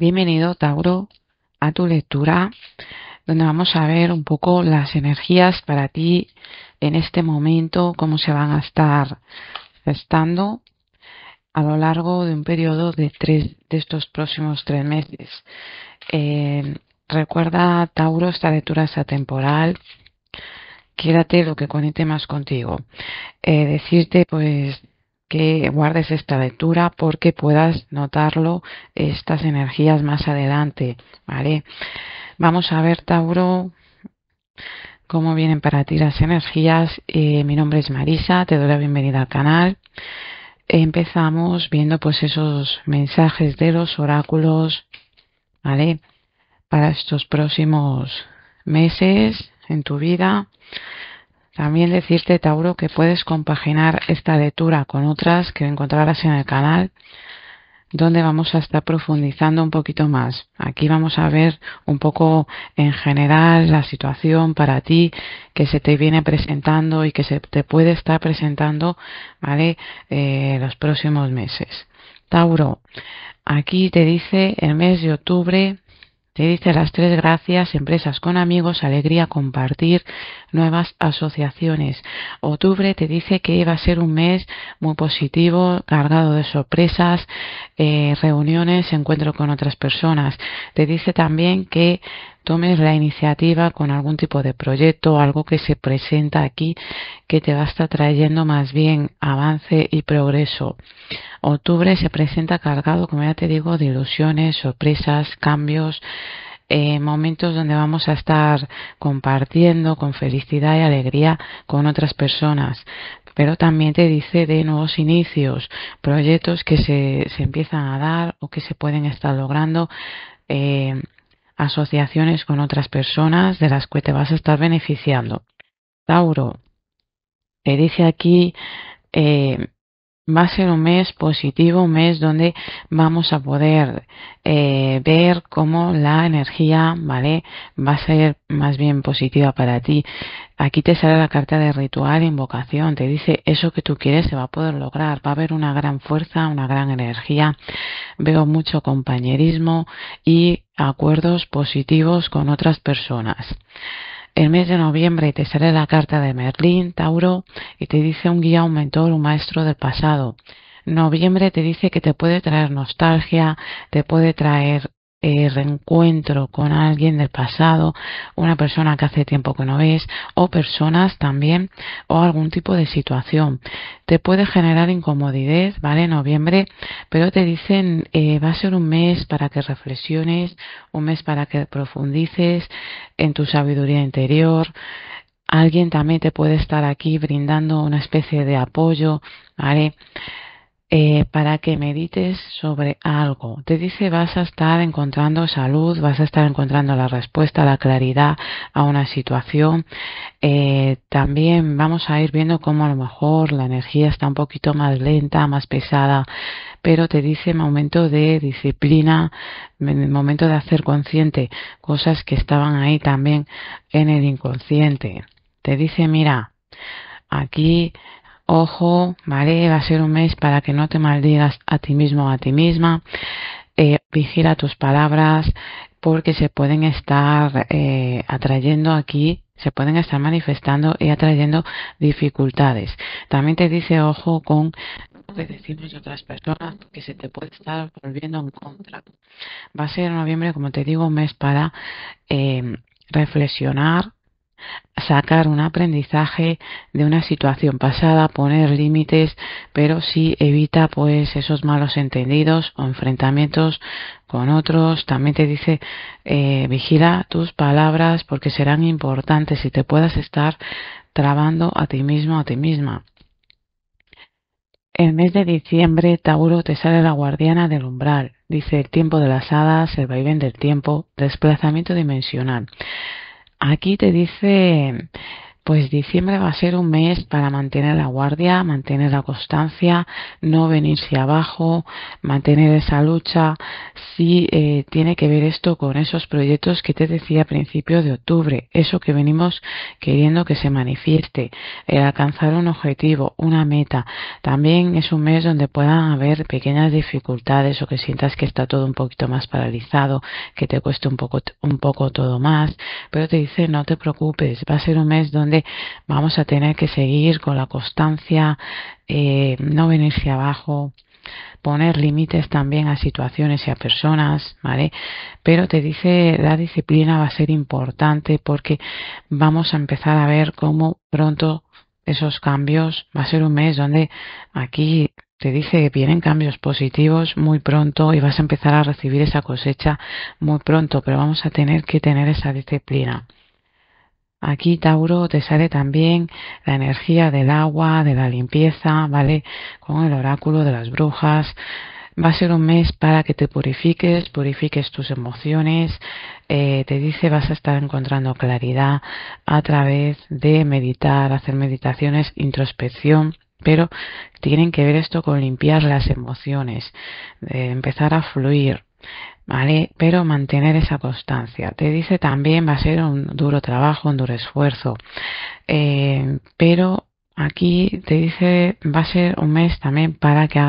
Bienvenido, Tauro, a tu lectura, donde vamos a ver un poco las energías para ti en este momento, cómo se van a estar gestando a lo largo de un periodo de estos próximos 3 meses. Recuerda, Tauro, esta lectura es atemporal. Quédate lo que conecte más contigo. Decirte, pues, que guardes esta lectura porque puedas notarlo, estas energías más adelante, ¿vale? Vamos a ver, Tauro, cómo vienen para ti las energías. Mi nombre es Marisa, te doy la bienvenida al canal. Empezamos viendo pues esos mensajes de los oráculos, ¿vale? Para estos próximos meses en tu vida. También decirte, Tauro, que puedes compaginar esta lectura con otras que encontrarás en el canal, donde vamos a estar profundizando un poquito más. Aquí vamos a ver un poco en general la situación para ti que se te viene presentando y que se te puede estar presentando, ¿vale? Los próximos meses. Tauro, aquí te dice el mes de octubre. Te dice las tres gracias: empresas con amigos, alegría, compartir, nuevas asociaciones. Octubre te dice que va a ser un mes muy positivo, cargado de sorpresas, reuniones, encuentro con otras personas. Te dice también que tomes la iniciativa con algún tipo de proyecto, algo que se presenta aquí, que te va a estar trayendo más bien avance y progreso. Octubre se presenta cargado, como ya te digo, de ilusiones, sorpresas, cambios, momentos donde vamos a estar compartiendo con felicidad y alegría con otras personas. Pero también te dice de nuevos inicios, proyectos que se empiezan a dar o que se pueden estar logrando, asociaciones con otras personas de las que te vas a estar beneficiando. Tauro, te dice aquí, eh, va a ser un mes positivo, un mes donde vamos a poder ver cómo la energía, ¿vale? Va a ser más bien positiva para ti. Aquí te sale la carta de ritual, invocación, te dice eso que tú quieres se va a poder lograr, va a haber una gran fuerza, una gran energía, veo mucho compañerismo y acuerdos positivos con otras personas. El mes de noviembre te sale la carta de Merlín, Tauro, y te dice un guía, un mentor, un maestro del pasado. Noviembre te dice que te puede traer nostalgia, te puede traer reencuentro con alguien del pasado, una persona que hace tiempo que no ves, o personas también, o algún tipo de situación. Te puede generar incomodidad, ¿vale? Noviembre, pero te dicen va a ser un mes para que reflexiones, un mes para que profundices en tu sabiduría interior. Alguien también te puede estar aquí brindando una especie de apoyo, ¿vale? Para que medites sobre algo. Te dice vas a estar encontrando salud, vas a estar encontrando la respuesta, la claridad a una situación. También vamos a ir viendo cómo a lo mejor la energía está un poquito más lenta, más pesada, pero te dice momento de disciplina, momento de hacer consciente cosas que estaban ahí también en el inconsciente. Te dice, mira, aquí, ojo, ¿vale? Va a ser un mes para que no te maldigas a ti mismo o a ti misma. Vigila tus palabras porque se pueden estar atrayendo aquí, se pueden estar manifestando y atrayendo dificultades. También te dice, ojo con lo que decimos de otras personas, porque se te puede estar volviendo en contra. Va a ser en noviembre, como te digo, un mes para reflexionar, sacar un aprendizaje de una situación pasada, poner límites, pero sí evita pues esos malos entendidos o enfrentamientos con otros. También te dice vigila tus palabras porque serán importantes y te puedas estar trabando a ti mismo, a ti misma. El mes de diciembre, Tauro, te sale la guardiana del umbral. Dice el tiempo de las hadas, el vaivén del tiempo, desplazamiento dimensional. Aquí te dice pues diciembre va a ser un mes para mantener la guardia, mantener la constancia, no venirse abajo, mantener esa lucha. Sí, tiene que ver esto con esos proyectos que te decía a principios de octubre, eso que venimos queriendo que se manifieste, el alcanzar un objetivo, una meta. También es un mes donde puedan haber pequeñas dificultades o que sientas que está todo un poquito más paralizado, que te cueste un poco todo más, pero te dice no te preocupes, va a ser un mes donde vamos a tener que seguir con la constancia, no venirse abajo, poner límites también a situaciones y a personas, ¿vale? Pero te dice la disciplina va a ser importante porque vamos a empezar a ver cómo pronto esos cambios, va a ser un mes donde aquí te dice que vienen cambios positivos muy pronto y vas a empezar a recibir esa cosecha muy pronto, pero vamos a tener que tener esa disciplina. Aquí, Tauro, te sale también la energía del agua, de la limpieza, ¿vale? Con el oráculo de las brujas. Va a ser un mes para que te purifiques, purifiques tus emociones. Te dice vas a estar encontrando claridad a través de meditar, hacer meditaciones, introspección. Pero tienen que ver esto con limpiar las emociones, empezar a fluir, ¿vale? Pero mantener esa constancia. Te dice también va a ser un duro trabajo, un duro esfuerzo, pero aquí te dice va a ser un mes también para que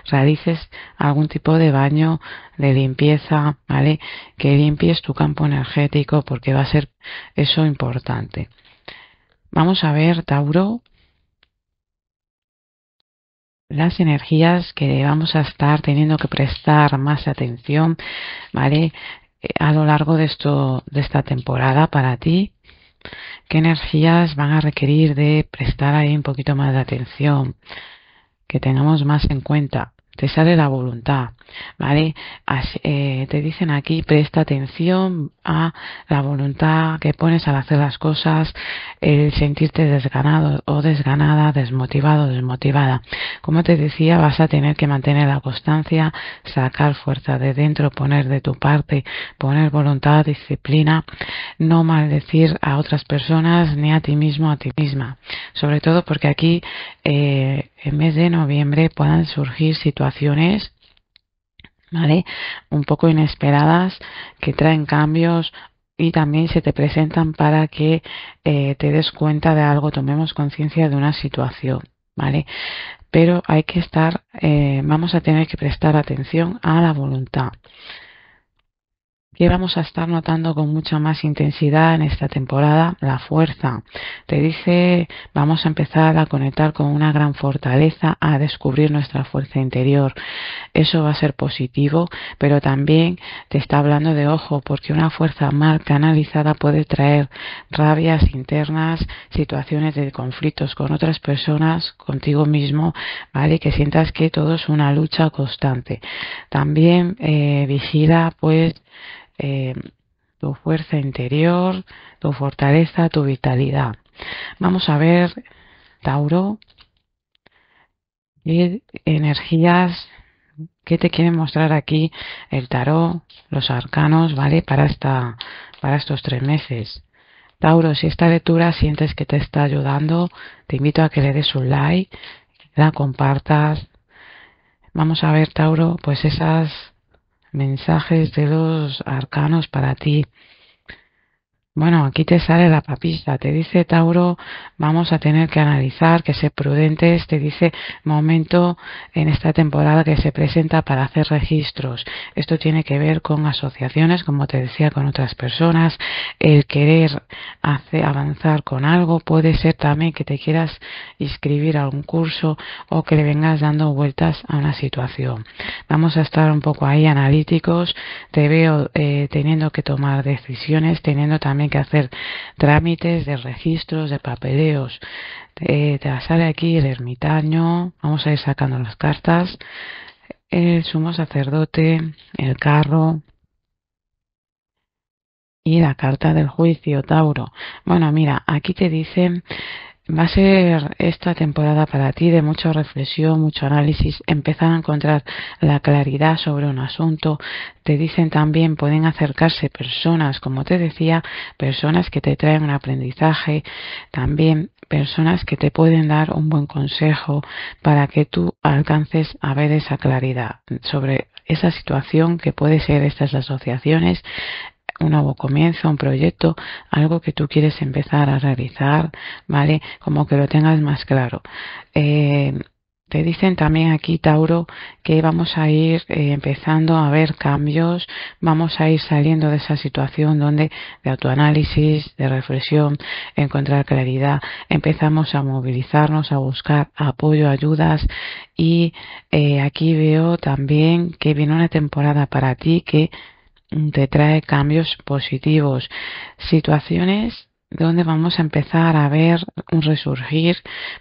realices algún tipo de baño de limpieza, ¿vale? Que limpies tu campo energético porque va a ser eso importante. Vamos a ver, Tauro, las energías que vamos a estar teniendo que prestar más atención, ¿vale? A lo largo de esta temporada para ti, qué energías van a requerir de prestar ahí un poquito más de atención, que tengamos más en cuenta. Te sale la voluntad, ¿vale? Te dicen aquí, presta atención a la voluntad que pones al hacer las cosas, el sentirte desganado o desganada, desmotivado, desmotivada. Como te decía, vas a tener que mantener la constancia, sacar fuerza de dentro, poner de tu parte, poner voluntad, disciplina, no maldecir a otras personas ni a ti mismo, a ti misma. Sobre todo porque aquí, en mes de noviembre puedan surgir situaciones, ¿vale? Un poco inesperadas que traen cambios y también se te presentan para que te des cuenta de algo, tomemos conciencia de una situación, ¿vale? Pero hay que estar, vamos a tener que prestar atención a la voluntad, que vamos a estar notando con mucha más intensidad en esta temporada, la fuerza. Te dice, vamos a empezar a conectar con una gran fortaleza, a descubrir nuestra fuerza interior. Eso va a ser positivo, pero también te está hablando de ojo, porque una fuerza mal canalizada puede traer rabias internas, situaciones de conflictos con otras personas, contigo mismo, ¿vale? Que sientas que todo es una lucha constante. También vigila, pues, eh, tu fuerza interior, tu fortaleza, tu vitalidad. Vamos a ver, Tauro, qué energías que te quieren mostrar aquí el tarot, los arcanos, ¿vale? Para estos 3 meses. Tauro, si esta lectura sientes que te está ayudando, te invito a que le des un like, la compartas. Vamos a ver, Tauro, pues esos mensajes de los arcanos para ti. Bueno, aquí te sale la papista, te dice Tauro, vamos a tener que analizar, que ser prudentes, te dice momento en esta temporada que se presenta para hacer registros. Esto tiene que ver con asociaciones, como te decía, con otras personas, el querer avanzar con algo, puede ser también que te quieras inscribir a un curso o que le vengas dando vueltas a una situación. Vamos a estar un poco ahí analíticos, te veo teniendo que tomar decisiones, teniendo también que hacer trámites de registros, de papeleos. Te sale aquí el ermitaño, vamos a ir sacando las cartas, el sumo sacerdote, el carro y la carta del juicio, Tauro. Bueno, mira, aquí te dicen Va a ser esta temporada para ti de mucha reflexión, mucho análisis, empezar a encontrar la claridad sobre un asunto. Te dicen también, pueden acercarse personas, como te decía, personas que te traen un aprendizaje, también personas que te pueden dar un buen consejo para que tú alcances a ver esa claridad sobre esa situación que puede ser estas asociaciones, un nuevo comienzo, un proyecto, algo que tú quieres empezar a realizar, ¿vale? Como que lo tengas más claro. Te dicen también aquí, Tauro, que vamos a ir empezando a ver cambios, vamos a ir saliendo de esa situación donde de autoanálisis, de reflexión, encontrar claridad, empezamos a movilizarnos, a buscar apoyo, ayudas y aquí veo también que viene una temporada para ti que te trae cambios positivos, situaciones donde vamos a empezar a ver un resurgir,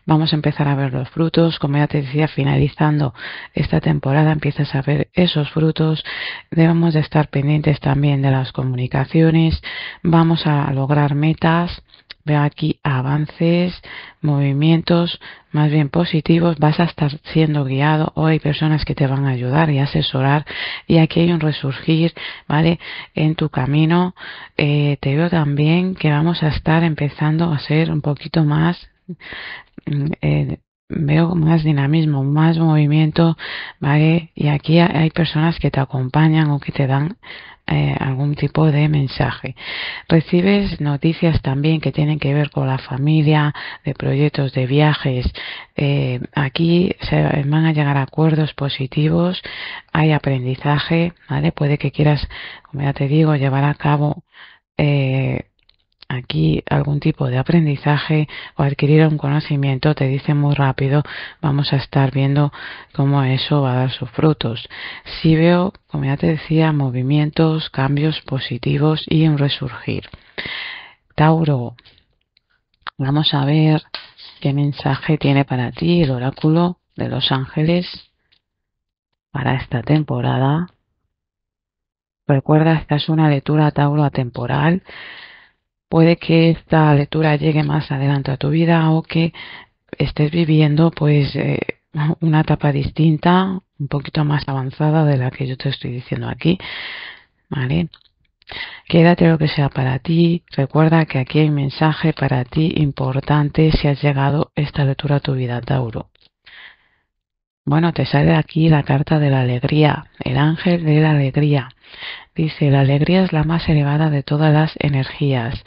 vamos a empezar a ver los frutos, como ya te decía, finalizando esta temporada empiezas a ver esos frutos, debemos de estar pendientes también de las comunicaciones, vamos a lograr metas. Veo aquí avances, movimientos más bien positivos, vas a estar siendo guiado o hay personas que te van a ayudar y asesorar y aquí hay un resurgir, ¿vale? En tu camino te veo también que vamos a estar empezando a ser un poquito más veo más dinamismo, más movimiento, ¿vale? Y aquí hay personas que te acompañan o que te dan algún tipo de mensaje. Recibes noticias también que tienen que ver con la familia, de proyectos de viajes. Aquí se van a llegar a acuerdos positivos, hay aprendizaje, ¿vale? Puede que quieras, como ya te digo, llevar a cabo aquí algún tipo de aprendizaje o adquirir un conocimiento, te dice muy rápido, vamos a estar viendo cómo eso va a dar sus frutos. Si veo, como ya te decía, movimientos, cambios positivos y un resurgir. Tauro, vamos a ver qué mensaje tiene para ti el oráculo de los ángeles para esta temporada. Recuerda, esta es una lectura, Tauro, atemporal. Puede que esta lectura llegue más adelante a tu vida o que estés viviendo pues una etapa distinta, un poquito más avanzada de la que yo te estoy diciendo aquí, ¿vale? Quédate lo que sea para ti. Recuerda que aquí hay un mensaje para ti importante si has llegado esta lectura a tu vida, Tauro. Bueno, te sale aquí la carta de la alegría, el ángel de la alegría. Dice, la alegría es la más elevada de todas las energías.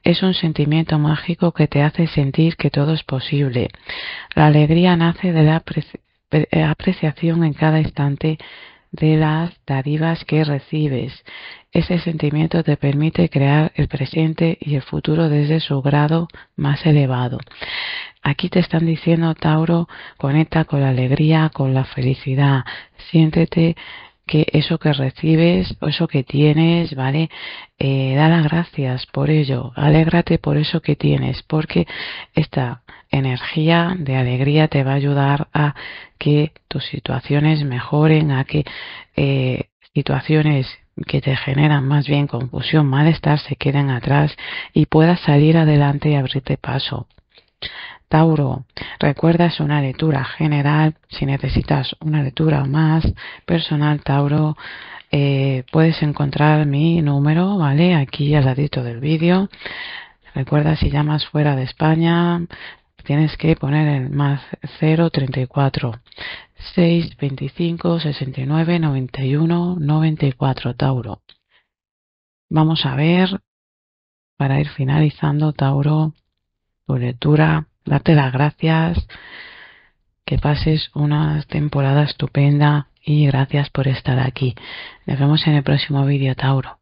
Es un sentimiento mágico que te hace sentir que todo es posible. La alegría nace de la apreciación en cada instante de las dádivas que recibes. Ese sentimiento te permite crear el presente y el futuro desde su grado más elevado. Aquí te están diciendo, Tauro, conecta con la alegría, con la felicidad. Siéntete que eso que recibes o eso que tienes, ¿vale? Da las gracias por ello, alégrate por eso que tienes, porque esta energía de alegría te va a ayudar a que tus situaciones mejoren, a que situaciones que te generan más bien confusión, malestar, se queden atrás y puedas salir adelante y abrirte paso. Tauro, recuerda, es una lectura general. Si necesitas una lectura más personal, Tauro, puedes encontrar mi número, ¿vale? Aquí al ladito del vídeo. Recuerda, si llamas fuera de España, tienes que poner el más 034 625 69 91 94, Tauro. Vamos a ver, para ir finalizando, Tauro, tu lectura. Darte las gracias, que pases una temporada estupenda y gracias por estar aquí. Nos vemos en el próximo vídeo, Tauro.